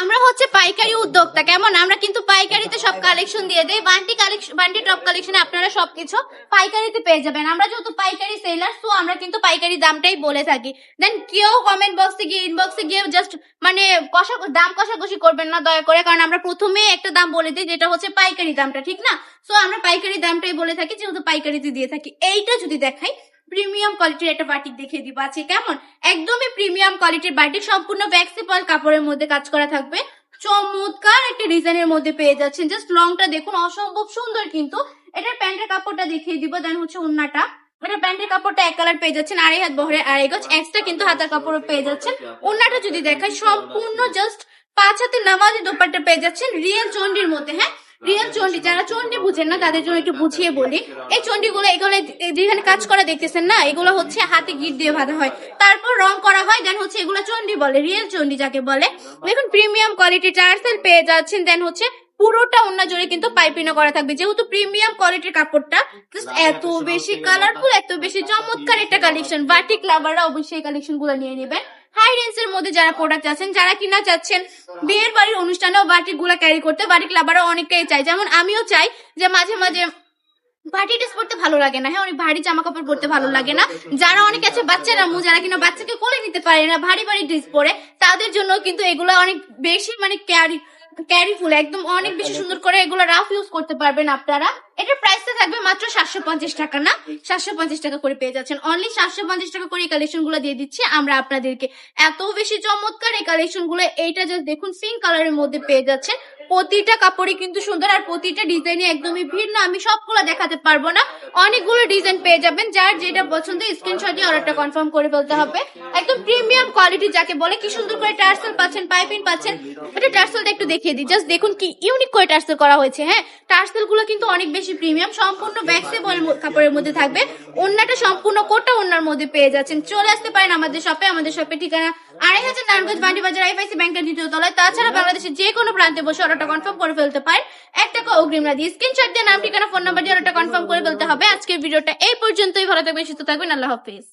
আমরা হচ্ছে পাইকারি উদ্যোক্তা, কেমন? আমরা কিন্তু পাইকারিতে সব কালেকশন দিয়ে দেই। বান্টি টপ কালেকশনে আপনারা সবকিছু পাইকারিতে পেয়ে যাবেন। আমরা যেহেতু পাইকারি সেলার, তো আমরা কিন্তু পাইকারি দামটাই বলে থাকি। দেন কেউ কমেন্ট বক্সে গিয়ে ইনবক্সে গিয়ে জাস্ট মানে দাম কষাকষি করবেন না দয়া করে, কারণ আমরা প্রথমে একটা দাম বলে দিই যেটা হচ্ছে পাইকারি দামটা, ঠিক না? সো আমরা পাইকারি দামটাই বলে থাকি যেহেতু পাইকারিতে দিয়ে থাকি। এইটা যদি দেখাই, প্রিমিয়াম কোয়ালিটির একটা বাটিক দেখিয়ে দিব আছে, কেমন? একদমই প্রিমিয়াম কোয়ালিটির বাটিক, সম্পূর্ণ ব্যাক্সিপল কাপড়ের মধ্যে কাজ করা থাকবে। চমৎকার একটা ডিজাইনের মধ্যে পেয়ে যাচ্ছেন। জাস্ট লংটা দেখুন, অসম্ভব সুন্দর। কিন্তু এটার প্যান্টের কাপড়টা দেখিয়ে দিব। দেন হচ্ছে ওন্নাটা, এটা প্যান্টের কাপড়টা এক কালার পেয়ে যাচ্ছেন, 2.5 হাত বহরের 2.5 গজ এক্সট্রা কিন্তু হাতার কাপড়ও পেয়ে যাচ্ছেন। ওন্নাটা যদি দেখাই, সম্পূর্ণ জাস্ট 5 হাতের নামাজি দোপাট্টা পেয়ে যাচ্ছেন রিয়েল চন্ডির মধ্যে। হ্যাঁ, রিয়েল চন্ডি, যারা চন্ডি বুঝেন না তাদের জন্য একটু বুঝিয়ে বলি। এই চন্ডিগুলো এগুলো যেখানে কাজ করা দেখতেছেন না, এগুলো হচ্ছে হাতে গিট দিয়ে বাঁধা হয়, তারপর রং করা হয়। দেন হচ্ছে এগুলো চন্ডি বলে, রিয়েল চন্ডি যাকে বলে। দেখুন প্রিমিয়াম কোয়ালিটি টার্সেল পেয়ে যাচ্ছেন। দেন হচ্ছে পুরোটা ওন্না জুড়ে কিন্তু পাইপিং করা থাকবে, যেহেতু প্রিমিয়াম কোয়ালিটির কাপড়টা। এত বেশি কালারফুল, এত বেশি চমৎকার একটা কালেকশন। বাটিক লাভাররা অবশ্যই কালেকশন গুলো নিয়ে নেবেন। হাই রেঞ্জ এর মধ্যে যারা প্রোডাক্ট আছেন, যারা কিনা চাচ্ছেন বিয়ের বাড়ির অনুষ্ঠানেও বাটিক গুলা ক্যারি করতে, বাটিক লাভাররা অনেকটাই চাই, যেমন আমিও চাই যে মাঝে মাঝে ভারী ড্রেস পরতে ভালো লাগে না। হ্যাঁ, অনেক ভারী জামা কাপড় পরতে ভালো লাগে না। যারা অনেক আছে বাচ্চারা যারা কিনা বাচ্চাকে কোলে নিতে পারে না, ভারী ভারী ড্রেস পরে, তাদের জন্য কিন্তু এগুলো অনেক বেশি মানে ক্যারিফুল, একদম অনেক বেশি সুন্দর করে এগুলো রাফ ইউজ করতে পারবেন আপনারা। এটার প্রাইসটা থাকবে মাত্র 750 টাকা, না 750 টাকা করে পেয়ে যাচ্ছেন। অনলি 750 টাকা করে এই কালেকশন গুলো দিয়ে দিচ্ছি আমরা আপনাদেরকে। এত বেশি চমৎকার এই কালেকশন গুলো। এইটা জাস্ট দেখুন, পিঙ্ক কালারের মধ্যে পেয়ে যাচ্ছেন। প্রতিটা কাপড়ই কিন্তু সুন্দর, আর প্রতিটা ডিজাইনে একদমই ভিড় না, আমি সবগুলো দেখাতে পারবো না। অনেকগুলো ডিজাইন পেয়ে যাবেন, যার যেটা পছন্দ স্ক্রিনশট দিয়ে অর্ডারটা কনফার্ম করে ফেলতে হবে। একদম প্রিমিয়াম কোয়ালিটি যাকে বলে। কি সুন্দর করে টার্সেল পাচ্ছেন, পাইপিং পাচ্ছেন। এটা টার্সেলটা একটু দেখিয়ে দিই, জাস্ট দেখুন কি ইউনিক করে টার্সেল করা হয়েছে। হ্যাঁ, টার্সেল গুলো কিন্তু অনেক বেশি প্রিমিয়াম, সম্পূর্ণ ব্যাক্সিবল কাপড়ের মধ্যে থাকবে। ওন্নাটা সম্পূর্ণ কোটা ওন্নার মধ্যে পেয়ে যাচ্ছেন। চলে আসতে পারেন আমাদের শপে। আমাদের শপে ঠিকানা 2.5 নারায়ণগঞ্জ বান্ডি বাজার, আইএফআইসি ব্যাংকের দ্বিতীয় তলায়। তাছাড়া বাংলাদেশের যে কোনো প্রান্তে বসে অর্ডারটা কনফার্ম করে ফেলতে পারেন। 1 টাকা অগ্রিম না দিয়ে স্ক্রিনশট দিয়ে নাম, ঠিকানা, ফোন নাম্বার দিয়ে অর্ডারটা কনফার্ম করে ফেলতে হবে। আজকের ভিডিওটা এই পর্যন্তই। ভালো থাকবেন, সুস্থ থাকবেন, আল্লাহ হাফেজ।